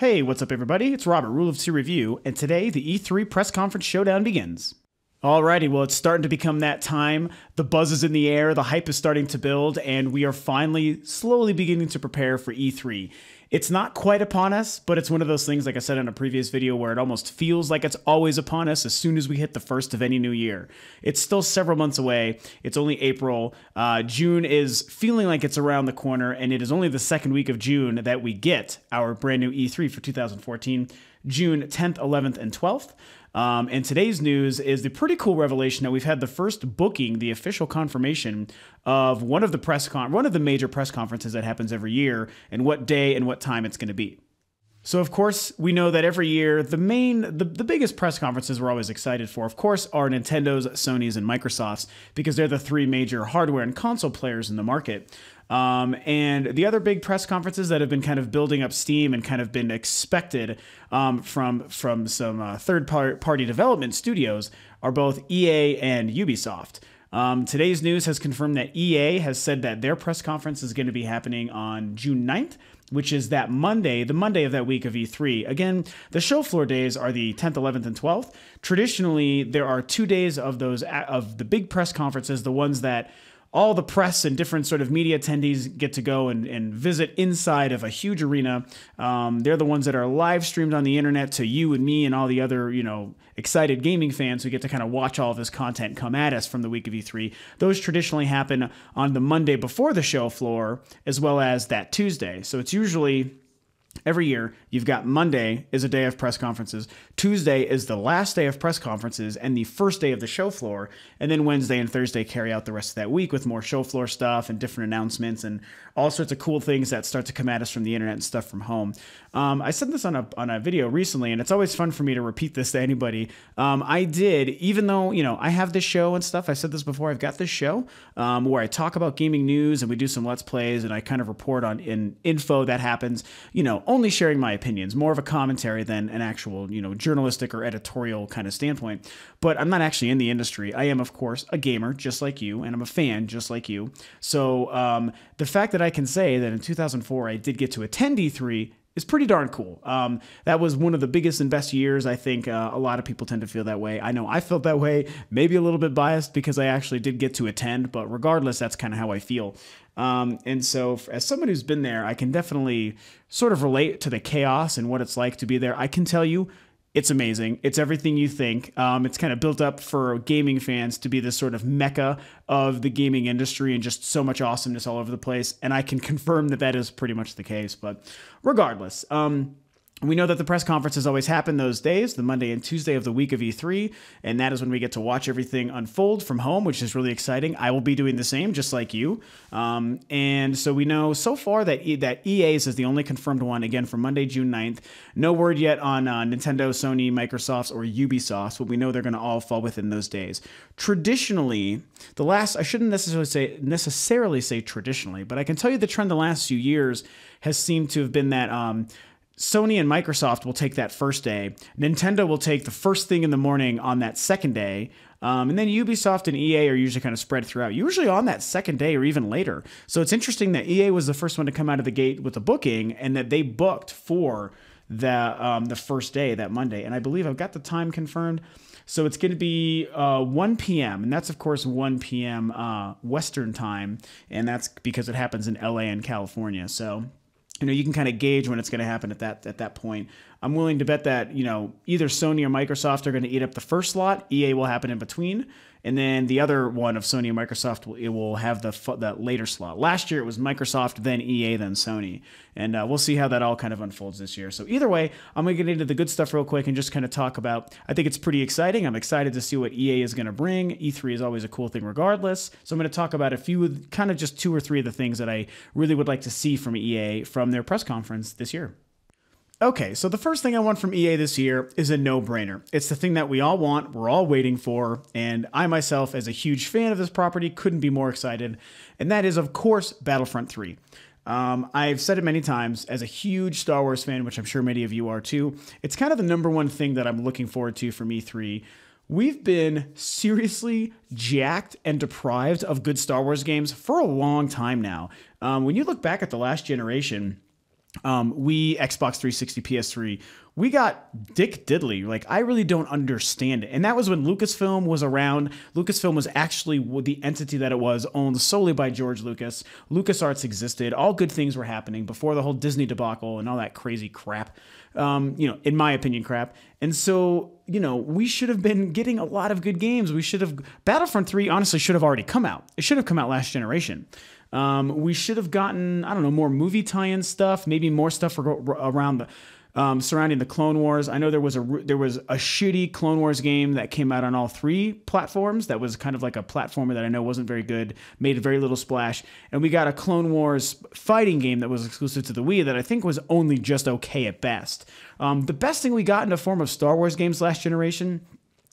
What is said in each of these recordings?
Hey, what's up everybody? It's Robert, Rule of Two Review, and today the E3 press conference showdown begins. Alrighty, well, it's starting to become that time. The buzz is in the air, the hype is starting to build, and we are finally slowly beginning to prepare for E3. It's not quite upon us, but it's one of those things, like I said in a previous video, where it almost feels like it's always upon us as soon as we hit the first of any new year. It's still several months away. It's only April. June is feeling like it's around the corner, and it is only the second week of June that we get our brand new E3 for 2014, June 10th, 11th, and 12th. And today's news is the pretty cool revelation that we've had the first booking, the official confirmation of one of the major press conferences that happens every year, and what day and what time it's going to be. So, of course, we know that every year the biggest press conferences we're always excited for, of course, are Nintendo's, Sony's, and Microsoft's, because they're the three major hardware and console players in the market. And the other big press conferences that have been kind of building up steam and kind of been expected from some third-party development studios are both EA and Ubisoft. Today's news has confirmed that EA has said that their press conference is going to be happening on June 9th, which is that Monday, the Monday of that week of E3. Again, the show floor days are the 10th, 11th, and 12th. Traditionally, there are 2 days of the big press conferences, the ones that all the press and different sort of media attendees get to go and visit inside of a huge arena. They're the ones that are live streamed on the internet to you and me and all the other, excited gaming fans who get to kind of watch all of this content come at us from the week of E3. Those traditionally happen on the Monday before the show floor, as well as that Tuesday. So it's usually every year, you've got Monday is a day of press conferences, Tuesday is the last day of press conferences and the first day of the show floor, and then Wednesday and Thursday carry out the rest of that week with more show floor stuff and different announcements and all sorts of cool things that start to come at us from the internet and stuff from home. I said this on a video recently, and it's always fun for me to repeat this to anybody. I did, even though, I have this show and stuff, I said this before, I've got this show where I talk about gaming news and we do some Let's Plays and I kind of report on info that happens, only sharing my opinions, more of a commentary than an actual, journalistic or editorial kind of standpoint. But I'm not actually in the industry. I am, of course, a gamer just like you, and I'm a fan just like you. So the fact that I can say that in 2004 I did get to attend E3 is pretty darn cool. That was one of the biggest and best years. I think a lot of people tend to feel that way. I know I felt that way, maybe a little bit biased because I actually did get to attend, but regardless, that's kind of how I feel. And so as someone who's been there, I can definitely sort of relate to the chaos and what it's like to be there. I can tell you, it's amazing. It's everything you think. It's kind of built up for gaming fans to be this sort of mecca of the gaming industry and just so much awesomeness all over the place. And I can confirm that that is pretty much the case. But regardless, we know that the press conferences always happen those days, the Monday and Tuesday of the week of E3, and that is when we get to watch everything unfold from home, which is really exciting. I will be doing the same, just like you. And so we know so far that EA's is the only confirmed one, again, for Monday, June 9th. No word yet on Nintendo, Sony, Microsoft's, or Ubisoft's, but we know they're going to all fall within those days. Traditionally, I shouldn't necessarily say traditionally, but I can tell you the trend the last few years has seemed to have been that Sony and Microsoft will take that first day. Nintendo will take the first thing in the morning on that second day. And then Ubisoft and EA are usually kind of spread throughout, usually on that second day or even later. So it's interesting that EA was the first one to come out of the gate with the booking and that they booked for the first day, that Monday. And I believe I've got the time confirmed. So it's going to be 1 p.m. And that's, of course, 1 p.m. Western time. And that's because it happens in LA and California. So you can kind of gauge when it's going to happen at that point. I'm willing to bet that, either Sony or Microsoft are going to eat up the first slot. EA will happen in between. And then the other one of Sony and Microsoft will have that later slot. Last year it was Microsoft, then EA, then Sony. And we'll see how that all kind of unfolds this year. So either way, I'm going to get into the good stuff real quick and just kind of talk about, I think it's pretty exciting. I'm excited to see what EA is going to bring. E3 is always a cool thing regardless. So I'm going to talk about a few, kind of just 2 or 3 of the things that I really would like to see from EA from their press conference this year. Okay, so the first thing I want from EA this year is a no-brainer. It's the thing that we all want, we're all waiting for, and I myself, as a huge fan of this property, couldn't be more excited, and that is, of course, Battlefront 3. I've said it many times, as a huge Star Wars fan, which I'm sure many of you are too, it's kind of the #1 thing that I'm looking forward to from E3. We've been seriously jacked and deprived of good Star Wars games for a long time now. When you look back at the last generation, we Xbox 360, PS3, we got Dick Diddley. Like, I really don't understand it. And that was when Lucasfilm was around. Lucasfilm was actually the entity that it was, owned solely by George Lucas. LucasArts existed. All good things were happening before the whole Disney debacle and all that crazy crap. In my opinion, crap. And so, we should have been getting a lot of good games. Battlefront 3 honestly should have already come out. It should have come out last generation. We should have gotten, I don't know, more movie tie-in stuff, maybe more stuff around the surrounding the Clone Wars. I know there was a shitty Clone Wars game that came out on all 3 platforms. That was kind of like a platformer that I know wasn't very good, made very little splash. And we got a Clone Wars fighting game that was exclusive to the Wii that I think was only just okay at best. The best thing we got in the form of Star Wars games last generation,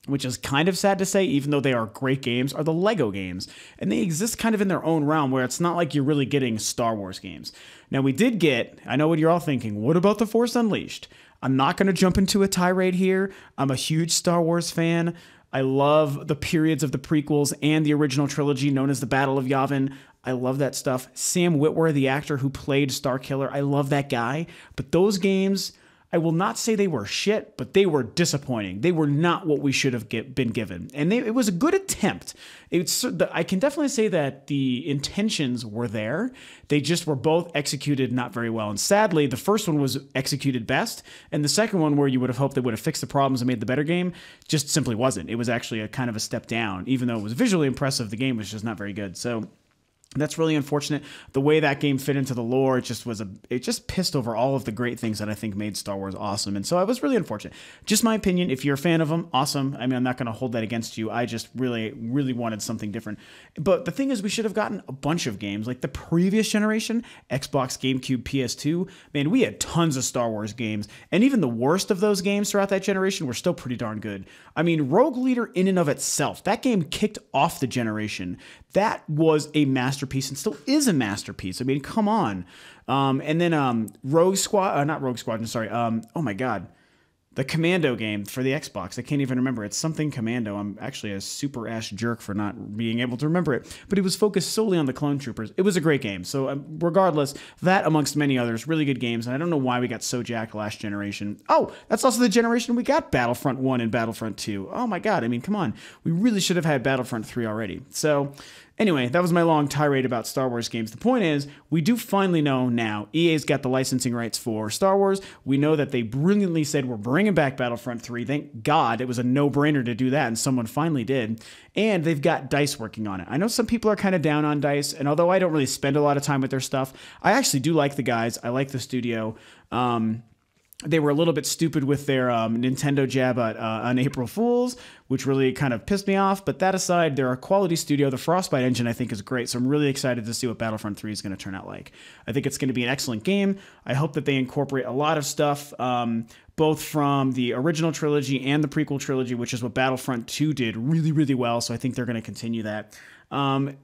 which is kind of sad to say, even though they are great games, are the Lego games. And they exist kind of in their own realm where it's not like you're really getting Star Wars games. Now, we did get, I know what you're all thinking, what about The Force Unleashed? I'm not going to jump into a tirade here. I'm a huge Star Wars fan. I love the periods of the prequels and the original trilogy known as the Battle of Yavin. I love that stuff. Sam Witwer, the actor who played Starkiller, I love that guy. But those games, I will not say they were shit, but they were disappointing. They were not what we should have been given. And it was a good attempt. I can definitely say that the intentions were there. They just were both executed not very well. And sadly, the first one was executed best. And the second one, where you would have hoped they would have fixed the problems and made the better game, just simply wasn't. It was actually a kind of a step down. Even though it was visually impressive, the game was just not very good. So that's really unfortunate. The way that game fit into the lore, it just pissed over all of the great things that I think made Star Wars awesome. And so I was really unfortunate. Just my opinion. If you're a fan of them, awesome. I mean, I'm not going to hold that against you. I just really, really wanted something different. But the thing is, we should have gotten a bunch of games. Like the previous generation, Xbox, GameCube, PS2, man, we had tons of Star Wars games. And even the worst of those games throughout that generation were still pretty darn good. I mean, Rogue Leader in and of itself, that game kicked off the generation. That was a masterpiece and still is a masterpiece. I mean, come on. And then Rogue Squad, not Rogue Squadron, sorry. Oh my God. The Commando game for the Xbox. I can't even remember. It's something Commando. I'm actually a super ass jerk for not being able to remember it. But it was focused solely on the clone troopers. It was a great game. So regardless, that amongst many others, really good games. And I don't know why we got so jacked last generation. Oh, that's also the generation we got Battlefront 1 and Battlefront 2. Oh my God. I mean, come on. We really should have had Battlefront 3 already. So anyway, that was my long tirade about Star Wars games. The point is, we do finally know now EA's got the licensing rights for Star Wars. We know that they brilliantly said we're bringing back Battlefront 3. Thank God it was a no-brainer to do that, and someone finally did. And they've got DICE working on it. I know some people are kind of down on DICE, and although I don't really spend a lot of time with their stuff, I actually do like the guys. I like the studio. They were a little bit stupid with their Nintendo jab on April Fools, which really kind of pissed me off. But that aside, they're a quality studio. The Frostbite engine, I think, is great. So I'm really excited to see what Battlefront 3 is going to turn out like. I think it's going to be an excellent game. I hope that they incorporate a lot of stuff, both from the original trilogy and the prequel trilogy, which is what Battlefront 2 did really, really well. So I think they're going to continue that.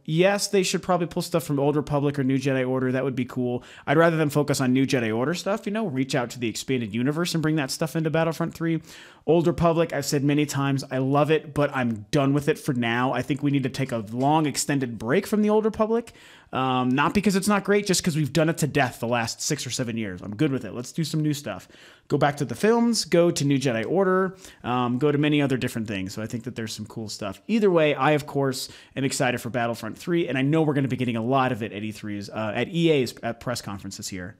Yes, they should probably pull stuff from Old Republic or New Jedi Order. That would be cool. I'd rather them focus on New Jedi Order stuff, reach out to the expanded universe and bring that stuff into Battlefront 3. Old Republic, I've said many times, I love it, but I'm done with it for now. I think we need to take a long extended break from the Old Republic. Not because it's not great, just because we've done it to death the last 6 or 7 years. I'm good with it. Let's do some new stuff. Go back to the films, go to New Jedi Order, go to many other different things. So I think that there's some cool stuff. Either way, I, of course, am excited for Battlefront 3, and I know we're going to be getting a lot of it at at EA's press conferences here.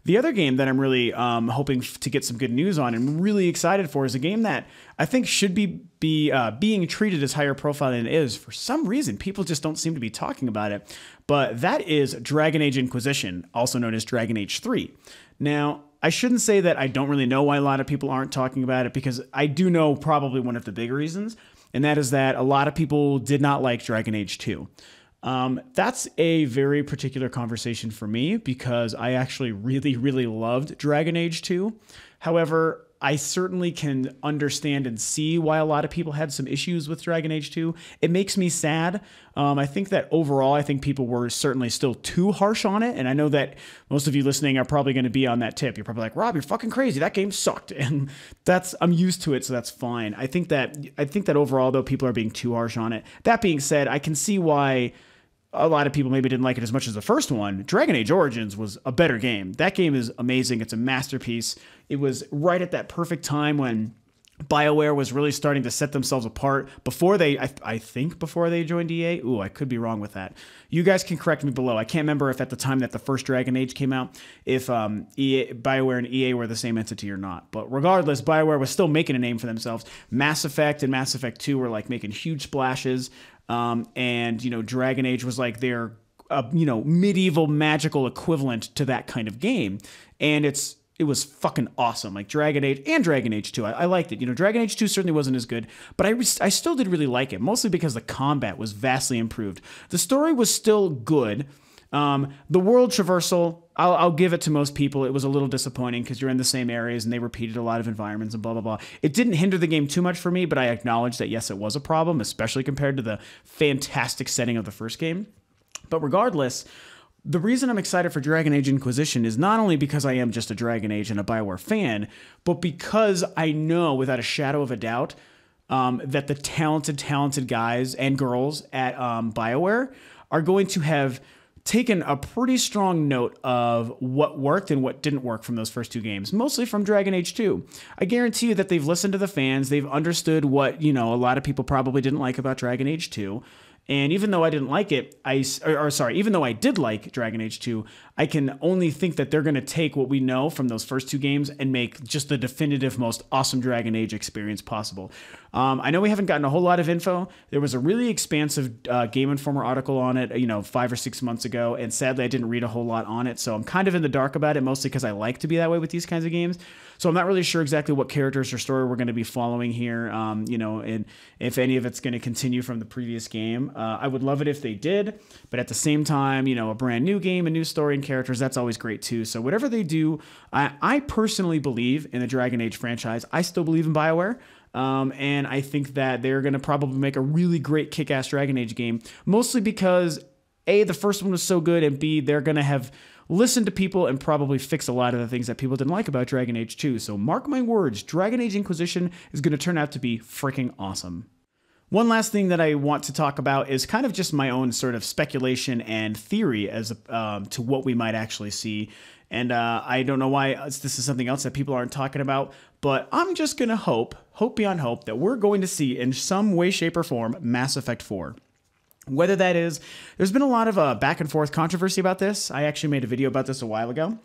The other game that I'm really hoping to get some good news on and really excited for is a game that I think should be being treated as higher profile than it is. For some reason, people just don't seem to be talking about it. But that is Dragon Age Inquisition, also known as Dragon Age 3. Now, I shouldn't say that I don't really know why a lot of people aren't talking about it, because I do know probably one of the big reasons, and that is that a lot of people did not like Dragon Age 2. That's a very particular conversation for me, because I actually really, really loved Dragon Age 2. However, I certainly can understand and see why a lot of people had some issues with Dragon Age 2. It makes me sad. I think that overall, I think people were certainly still too harsh on it. And I know that most of you listening are probably going to be on that tip. You're probably like, Rob, you're fucking crazy. That game sucked. And I'm used to it, so that's fine. I think that overall, though, people are being too harsh on it. That being said, I can see why a lot of people maybe didn't like it as much as the first one, Dragon Age Origins was a better game. That game is amazing. It's a masterpiece. It was right at that perfect time when BioWare was really starting to set themselves apart before they, I think before they joined EA. Ooh, I could be wrong with that. You guys can correct me below. I can't remember if at the time that the first Dragon Age came out, if BioWare and EA were the same entity or not. But regardless, BioWare was still making a name for themselves. Mass Effect and Mass Effect 2 were like making huge splashes. And, you know, Dragon Age was like their, you know, medieval magical equivalent to that kind of game. And it was fucking awesome. Like Dragon Age and Dragon Age 2. I liked it. You know, Dragon Age 2 certainly wasn't as good, but I still did really like it, mostly because the combat was vastly improved. The story was still good. The world traversal, I'll give it to most people. It was a little disappointing because you're in the same areas and they repeated a lot of environments and blah, blah, blah. It didn't hinder the game too much for me, but I acknowledge that, yes, it was a problem, especially compared to the fantastic setting of the first game. But regardless, the reason I'm excited for Dragon Age Inquisition is not only because I am just a Dragon Age and a BioWare fan, but because I know without a shadow of a doubt that the talented guys and girls at BioWare are going to have taken a pretty strong note of what worked and what didn't work from those first two games, mostly from Dragon Age 2. I guarantee you that they've listened to the fans, they've understood what, you know, a lot of people probably didn't like about Dragon Age 2. And even though I didn't like it, even though I did like Dragon Age 2, I can only think that they're going to take what we know from those first two games and make just the definitive, most awesome Dragon Age experience possible. I know we haven't gotten a whole lot of info. There was a really expansive Game Informer article on it, you know, 5 or 6 months ago, and sadly I didn't read a whole lot on it, so I'm kind of in the dark about it, mostly because I like to be that way with these kinds of games. So I'm not really sure exactly what characters or story we're going to be following here, you know, and if any of it's going to continue from the previous game. I would love it if they did, but at the same time, you know, a brand new game, a new story and characters, that's always great too. So whatever they do, I personally believe in the Dragon Age franchise. I still believe in BioWare. And I think that they're going to probably make a really great kick-ass Dragon Age game, mostly because A, the first one was so good, and B, they're going to have listened to people and probably fix a lot of the things that people didn't like about Dragon Age 2. So mark my words, Dragon Age Inquisition is going to turn out to be freaking awesome. One last thing that I want to talk about is kind of just my own sort of speculation and theory as to what we might actually see. And I don't know why this is something else that people aren't talking about, but I'm just going to hope beyond hope, that we're going to see in some way, shape, or form Mass Effect 4. Whether that is, there's been a lot of back and forth controversy about this. I actually made a video about this a while ago,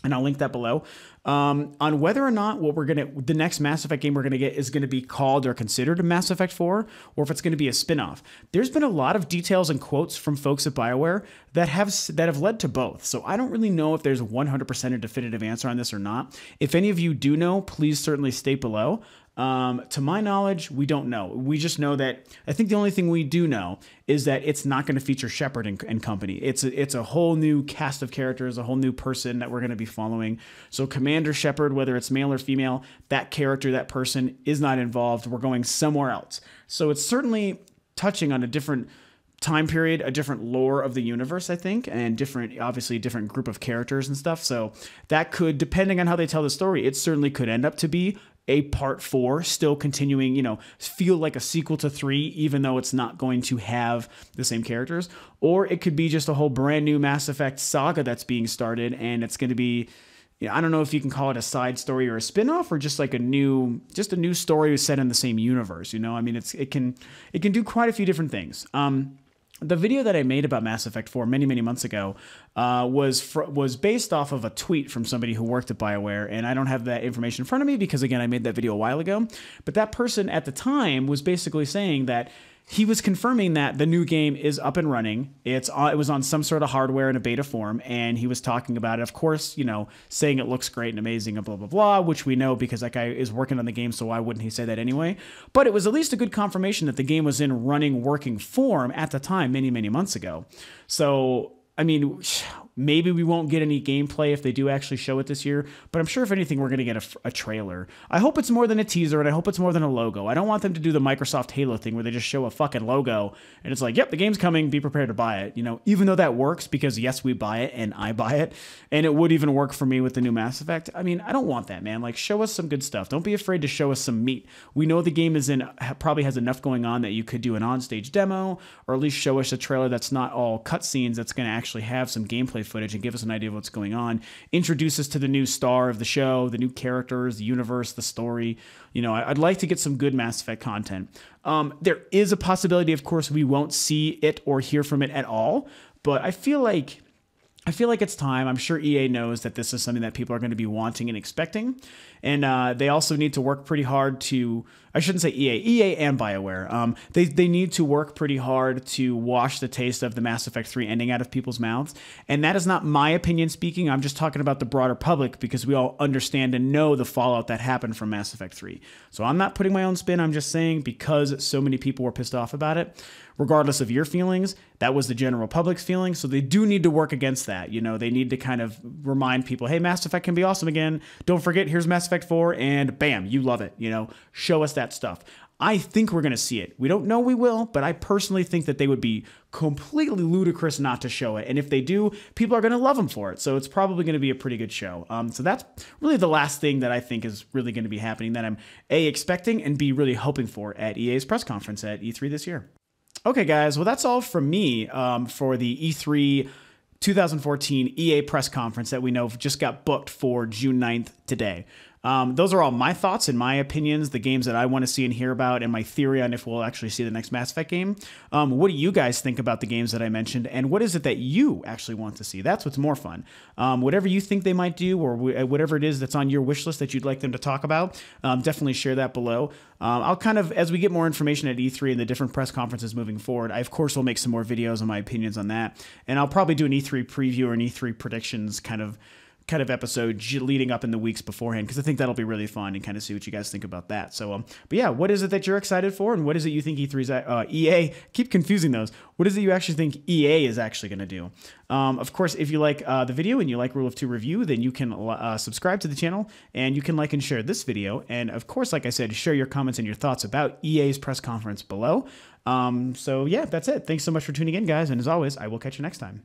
and I'll link that below, on whether or not the next Mass Effect game we're gonna get is gonna be called or considered a Mass Effect 4, or if it's gonna be a spin-off. There's been a lot of details and quotes from folks at BioWare that have led to both. So I don't really know if there's 100% a definitive answer on this or not. If any of you do know, please certainly state below. To my knowledge, we don't know. We just know that, I think the only thing we do know is that it's not going to feature Shepard and company. It's a whole new cast of characters, a whole new person that we're going to be following. So Commander Shepard, whether it's male or female, that character, that person is not involved. We're going somewhere else. So it's certainly touching on a different time period, a different lore of the universe, I think, and obviously a different group of characters and stuff. So that could, depending on how they tell the story, it certainly could end up to be a part 4, still continuing, you know, feel like a sequel to 3, even though it's not going to have the same characters. Or it could be just a whole brand new Mass Effect saga that's being started, and it's going to be, you know, I don't know if you can call it a side story or a spin-off, or just like a new story set in the same universe. You know, I mean, it can do quite a few different things. The video that I made about Mass Effect 4 many, many months ago was based off of a tweet from somebody who worked at BioWare, and I don't have that information in front of me because, again, I made that video a while ago. But that person at the time was basically saying that he was confirming that the new game is up and running. It was on some sort of hardware in a beta form, and he was talking about it, of course, you know, saying it looks great and amazing and blah, blah, blah, which we know because that guy is working on the game, so why wouldn't he say that anyway? But it was at least a good confirmation that the game was in running, working form at the time, many, many months ago. So, I mean, maybe we won't get any gameplay if they do actually show it this year, but I'm sure if anything, we're going to get a trailer. I hope it's more than a teaser, and I hope it's more than a logo. I don't want them to do the Microsoft Halo thing where they just show a fucking logo and it's like, yep, the game's coming, be prepared to buy it. You know, even though that works because yes, we buy it and I buy it, and it would even work for me with the new Mass Effect. I mean, I don't want that, man. Like, show us some good stuff. Don't be afraid to show us some meat. We know the game probably has enough going on that you could do an on-stage demo, or at least show us a trailer that's not all cutscenes, that's going to actually have some gameplay footage and give us an idea of what's going on. Introduce us to the new star of the show, the new characters, the universe, the story. You know, I'd like to get some good Mass Effect content. There is a possibility, of course, we won't see it or hear from it at all, but I feel like it's time. I'm sure EA knows that this is something that people are going to be wanting and expecting. And they also need to work pretty hard to, I shouldn't say EA and BioWare. They need to work pretty hard to wash the taste of the Mass Effect 3 ending out of people's mouths. And that is not my opinion speaking. I'm just talking about the broader public because we all understand and know the fallout that happened from Mass Effect 3. So I'm not putting my own spin. I'm just saying because so many people were pissed off about it, regardless of your feelings, that was the general public's feeling. So they do need to work against that. You know, they need to kind of remind people, hey, Mass Effect can be awesome again. Don't forget, here's Mass Effect 4, and bam, you love it. You know, show us that stuff. I think we're going to see it. We don't know we will, but I personally think that they would be completely ludicrous not to show it. And if they do, people are going to love them for it. So it's probably going to be a pretty good show. So that's really the last thing that I think is really going to be happening that I'm A, expecting, and B, really hoping for at EA's press conference at E3 this year. Okay, guys, well, that's all from me for the E3 2014 EA press conference that we know just got booked for June 9th today. Those are all my thoughts and my opinions, the games that I want to see and hear about, and my theory on if we'll actually see the next Mass Effect game. What do you guys think about the games that I mentioned, and what is it that you actually want to see? That's what's more fun. Whatever you think they might do, or whatever it is that's on your wish list that you'd like them to talk about, definitely share that below. I'll kind of, as we get more information at E3 and the different press conferences moving forward, I of course will make some more videos on my opinions on that, and I'll probably do an E3 preview or an E3 predictions kind of episode leading up in the weeks beforehand, because I think that'll be really fun and kind of see what you guys think about that. So, but yeah, what is it that you're excited for, and what is it you think E3's EA? Keep confusing those. What is it you actually think EA is actually going to do? Of course, if you like the video and you like Rule of Two Review, then you can subscribe to the channel, and you can like and share this video. And of course, like I said, share your comments and your thoughts about EA's press conference below. So yeah, that's it. Thanks so much for tuning in, guys, and as always, I will catch you next time.